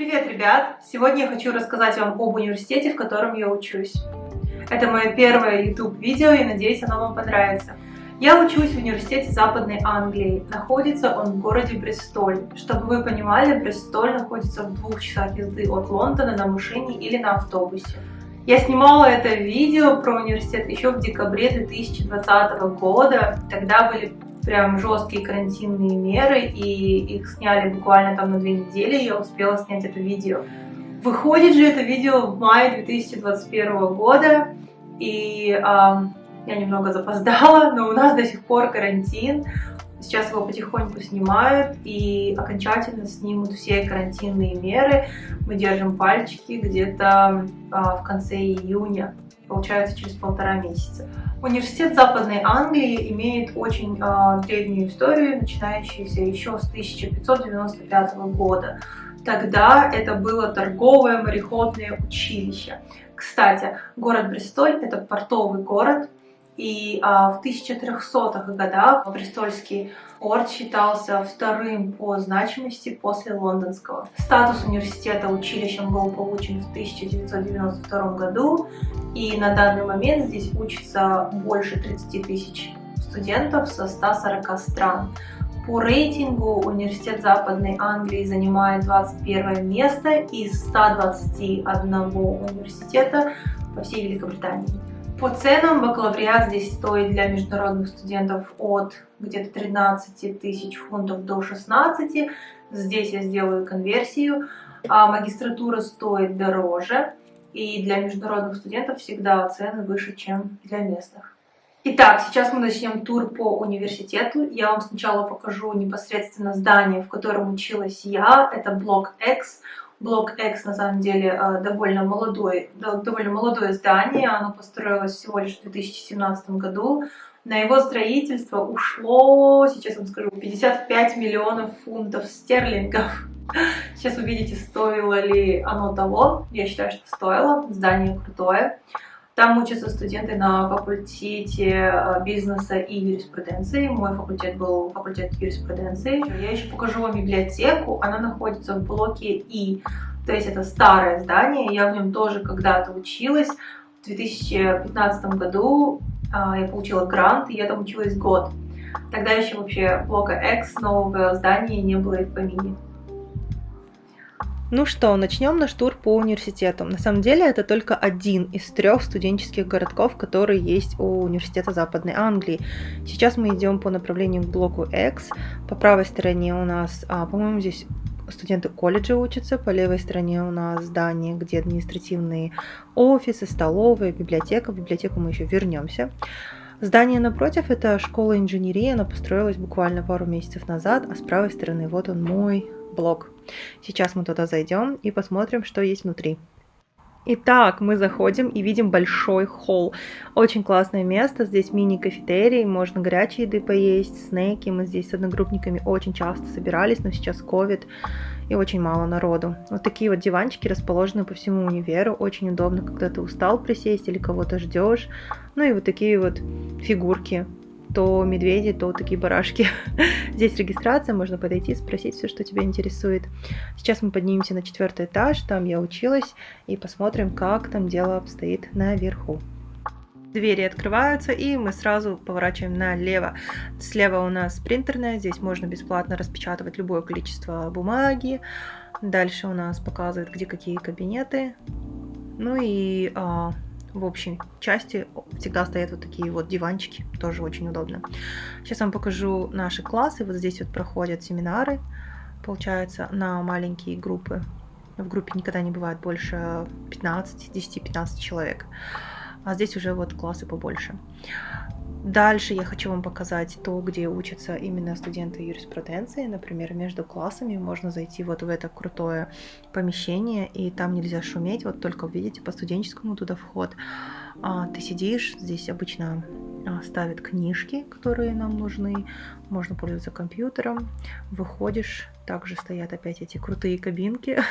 Привет, ребят! Сегодня я хочу рассказать вам об университете, в котором я учусь. Это мое первое YouTube-видео, и надеюсь, оно вам понравится. Я учусь в университете Западной Англии. Находится он в городе Бристоль. Чтобы вы понимали, Бристоль находится в 2 часах езды от Лондона на машине или на автобусе. Я снимала это видео про университет еще в декабре 2020 года. Тогда были прям жесткие карантинные меры, и их сняли буквально там на 2 недели, и я успела снять это видео. Выходит же это видео в мае 2021 года, и я немного запоздала, но у нас до сих пор карантин. Сейчас его потихоньку снимают и окончательно снимут все карантинные меры. Мы держим пальчики где-то в конце июня, получается через 1,5 месяца. Университет Западной Англии имеет очень древнюю историю, начинающуюся еще с 1595 года. Тогда это было торговое мореходное училище. Кстати, город Бристоль – это портовый город, и в 1300-х годах Бристольский порт считался вторым по значимости после лондонского. Статус университета училищем был получен в 1992 году, и на данный момент здесь учатся больше 30 тысяч студентов со 140 стран. По рейтингу университет Западной Англии занимает 21 место из 121 университета по всей Великобритании. По ценам бакалавриат здесь стоит для международных студентов от где-то 13 тысяч фунтов до 16. Здесь я сделаю конверсию. А магистратура стоит дороже, и для международных студентов всегда цены выше, чем для местных. Итак, сейчас мы начнем тур по университету. Я вам сначала покажу непосредственно здание, в котором училась я. Это блок X. Блок X на самом деле довольно молодое здание. Оно построилось всего лишь в 2017 году. На его строительство ушло, сейчас вам скажу, 55 миллионов фунтов стерлингов. Сейчас вы видите, стоило ли оно того. Я считаю, что стоило. Здание крутое. Там учатся студенты на факультете бизнеса и юриспруденции. Мой факультет был факультет юриспруденции. Я еще покажу вам библиотеку. Она находится в блоке И. То есть это старое здание. Я в нем тоже когда-то училась. В 2015 году я получила грант, и я там училась год. Тогда еще вообще блока X, нового здания, не было и в помине. Ну что, начнем наш тур по университету. На самом деле это только один из 3 студенческих городков, которые есть у университета Западной Англии. Сейчас мы идем по направлению к блоку X. По правой стороне у нас, по-моему, здесь студенты колледжа учатся. По левой стороне у нас здание, где административные офисы, столовая, библиотека. В библиотеку мы еще вернемся. Здание напротив – это школа инженерии. Она построилась буквально пару месяцев назад, а с правой стороны вот он мой блок. Сейчас мы туда зайдем и посмотрим, что есть внутри. Итак, мы заходим и видим большой холл. Очень классное место. Здесь мини-кафетерий, можно горячей еды поесть, снеки. Мы здесь с одногруппниками очень часто собирались, но сейчас ковид и очень мало народу. Вот такие вот диванчики расположены по всему универу. Очень удобно, когда ты устал присесть или кого-то ждешь. Ну и вот такие вот фигурки. То медведи, то такие барашки. Здесь регистрация, можно подойти, спросить все, что тебя интересует. Сейчас мы поднимемся на 4-й этаж, там я училась, и посмотрим, как там дело обстоит наверху. Двери открываются, и мы сразу поворачиваем налево. Слева у нас принтерная, здесь можно бесплатно распечатывать любое количество бумаги. Дальше у нас показывает, где какие кабинеты. Ну и в общей части всегда стоят вот такие вот диванчики, тоже очень удобно. Сейчас вам покажу наши классы. Вот здесь вот проходят семинары, получается, на маленькие группы. В группе никогда не бывает больше 10-15 человек. А здесь уже вот классы побольше. Дальше я хочу вам показать то, где учатся именно студенты юриспруденции. Например, между классами можно зайти вот в это крутое помещение, и там нельзя шуметь, вот только видите по студенческому туда вход. Ты сидишь, здесь обычно ставят книжки, которые нам нужны, можно пользоваться компьютером, выходишь, также стоят опять эти крутые кабинки.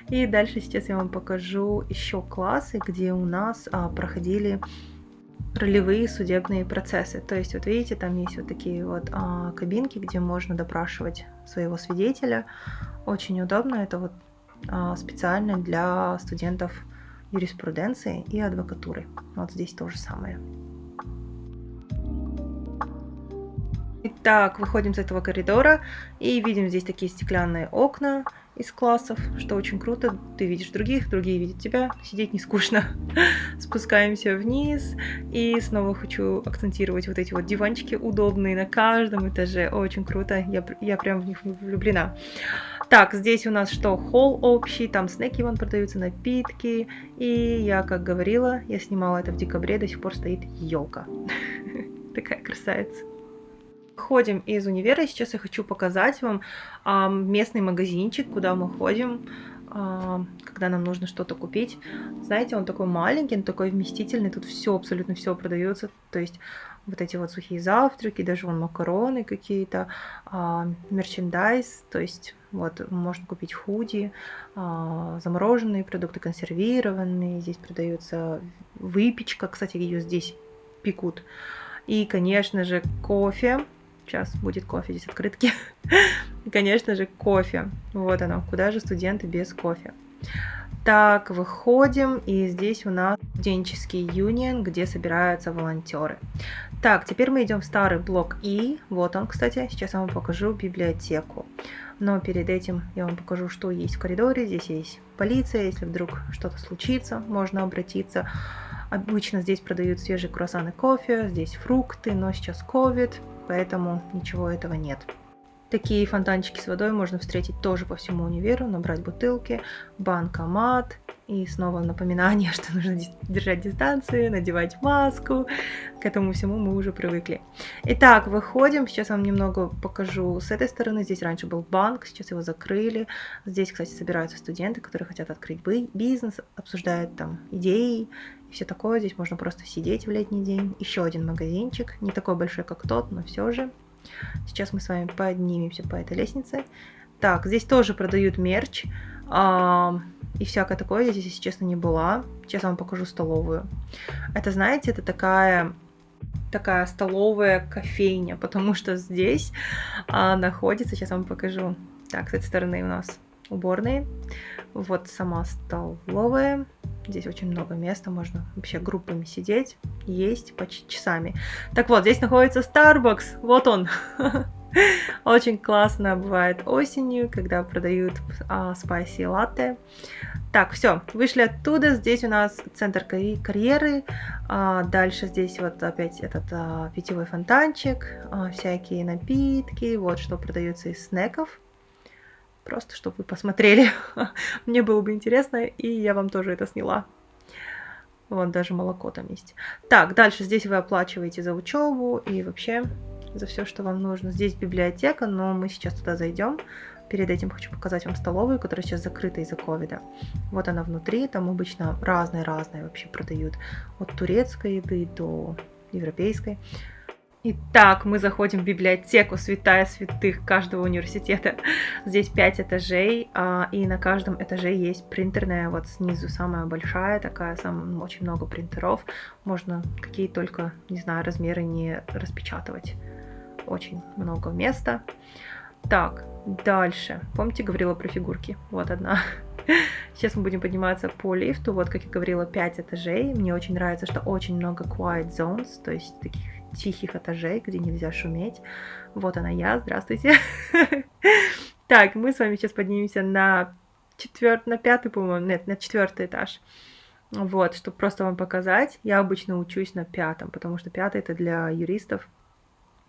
И дальше сейчас я вам покажу еще классы, где у нас проходили ролевые судебные процессы. То есть, вот видите, там есть вот такие вот кабинки, где можно допрашивать своего свидетеля. Очень удобно. Это вот специально для студентов юриспруденции и адвокатуры. Вот здесь то же самое. Итак, выходим с этого коридора и видим здесь такие стеклянные окна из классов, что очень круто. Ты видишь других, другие видят тебя. Сидеть не скучно. Спускаемся вниз. И снова хочу акцентировать вот эти вот диванчики удобные на каждом этаже. Очень круто. Я прям в них влюблена. Так, здесь у нас что? Холл общий. Там снеки вон продаются, напитки. И я, как говорила, я снимала это в декабре. До сих пор стоит елка. Такая красавица. Ходим из универа, сейчас я хочу показать вам местный магазинчик, куда мы ходим, когда нам нужно что-то купить. Знаете, он такой маленький, он такой вместительный, тут все, абсолютно все продается, то есть вот эти вот сухие завтраки, даже вон макароны какие-то, мерчендайз, то есть вот можно купить худи, замороженные продукты, консервированные, здесь продается выпечка, кстати, ее здесь пекут, и, конечно же, кофе. Сейчас будет кофе, здесь открытки. И, конечно же, кофе. Вот оно. Куда же студенты без кофе? Так, выходим. И здесь у нас студенческий юнион, где собираются волонтеры. Так, теперь мы идем в старый блок И. Вот он, кстати. Сейчас я вам покажу библиотеку. Но перед этим я вам покажу, что есть в коридоре. Здесь есть полиция. Если вдруг что-то случится, можно обратиться. Обычно здесь продают свежие круассаны, кофе. Здесь фрукты, но сейчас COVID. Поэтому ничего этого нет. Такие фонтанчики с водой можно встретить тоже по всему универу, набрать бутылки, банкомат и снова напоминание, что нужно держать дистанцию, надевать маску. К этому всему мы уже привыкли. Итак, выходим. Сейчас я вам немного покажу с этой стороны. Здесь раньше был банк, сейчас его закрыли. Здесь, кстати, собираются студенты, которые хотят открыть бизнес, обсуждают там идеи. И все такое, здесь можно просто сидеть в летний день. Еще один магазинчик, не такой большой, как тот, но все же. Сейчас мы с вами поднимемся по этой лестнице. Так, здесь тоже продают мерч и всякое такое. Я здесь, если честно, не была. Сейчас я вам покажу столовую. Это, знаете, это такая столовая кофейня, потому что здесь находится, сейчас я вам покажу. Так, с этой стороны у нас уборные. Вот сама столовая. Здесь очень много места, можно вообще группами сидеть, есть почти часами. Так вот, здесь находится Starbucks, вот он. Очень классно бывает осенью, когда продают спайси латте. Так, все, вышли оттуда, здесь у нас центр карьеры, дальше здесь вот опять этот питьевой фонтанчик, всякие напитки, вот что продается из снеков. Просто, чтобы вы посмотрели. Мне было бы интересно, и я вам тоже это сняла. Вот, даже молоко там есть. Так, дальше здесь вы оплачиваете за учебу и вообще за все, что вам нужно. Здесь библиотека, но мы сейчас туда зайдем. Перед этим хочу показать вам столовую, которая сейчас закрыта из-за ковида. Вот она внутри, там обычно разные вообще продают. От турецкой еды до европейской. Итак, мы заходим в библиотеку святая святых каждого университета. Здесь 5 этажей, и на каждом этаже есть принтерная, вот снизу самая большая такая, очень много принтеров. Можно какие только, не знаю, размеры не распечатывать. Очень много места. Так, дальше. Помните, говорила про фигурки? Вот одна. Сейчас мы будем подниматься по лифту. Вот, как я говорила, 5 этажей. Мне очень нравится, что очень много quiet zones, то есть таких тихих этажей, где нельзя шуметь. Вот она я, здравствуйте. Так, мы с вами сейчас поднимемся на 5-й, по-моему, нет, на 4-й этаж. Вот, чтобы просто вам показать. Я обычно учусь на 5-м, потому что 5-й это для юристов.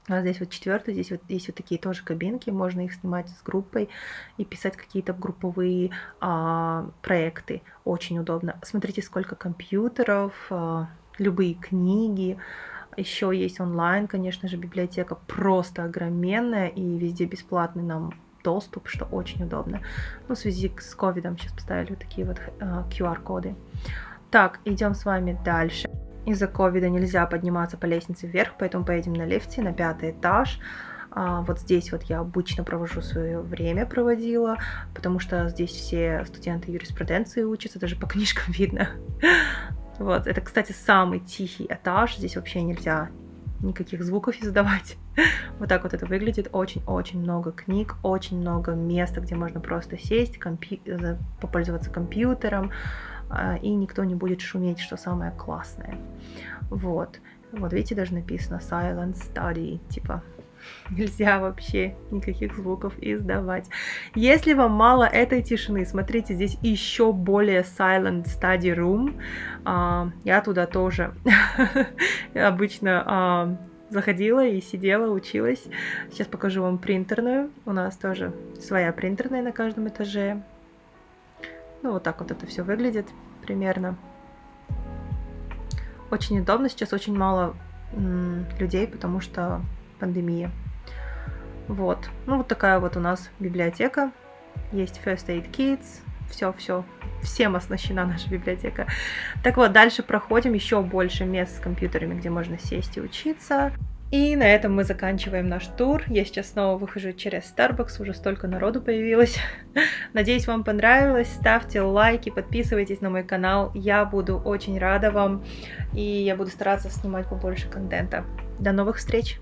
А здесь вот 4-й, здесь вот есть вот такие тоже кабинки, можно их снимать с группой и писать какие-то групповые проекты. Очень удобно. Смотрите, сколько компьютеров, любые книги. Еще есть онлайн, конечно же, библиотека просто огроменная и везде бесплатный нам доступ, что очень удобно. Ну, в связи с ковидом сейчас поставили вот такие вот QR-коды. Так, идем с вами дальше. Из-за ковида нельзя подниматься по лестнице вверх, поэтому поедем на лифте на 5-й этаж. Вот здесь вот я обычно свое время проводила, потому что здесь все студенты юриспруденции учатся, даже по книжкам видно. Вот, это, кстати, самый тихий этаж, здесь вообще нельзя никаких звуков издавать. Вот так вот это выглядит. Очень-очень много книг, очень много места, где можно просто сесть, попользоваться компьютером, и никто не будет шуметь, что самое классное. Вот. Вот видите, даже написано Silent Study, типа нельзя вообще никаких звуков издавать. Если вам мало этой тишины, смотрите, здесь еще более Silent Study Room. Я туда тоже обычно заходила и сидела, училась. Сейчас покажу вам принтерную. У нас тоже своя принтерная на каждом этаже. Ну, вот так вот это все выглядит примерно. Очень удобно. Сейчас очень мало людей, потому что пандемия. Вот. Ну, вот такая вот у нас библиотека. Есть First Aid Kits. Все. Всем оснащена наша библиотека. Так вот, дальше проходим. Еще больше мест с компьютерами, где можно сесть и учиться. И на этом мы заканчиваем наш тур. Я сейчас снова выхожу через Starbucks, уже столько народу появилось. Надеюсь, вам понравилось. Ставьте лайки, подписывайтесь на мой канал. Я буду очень рада вам. И я буду стараться снимать побольше контента. До новых встреч!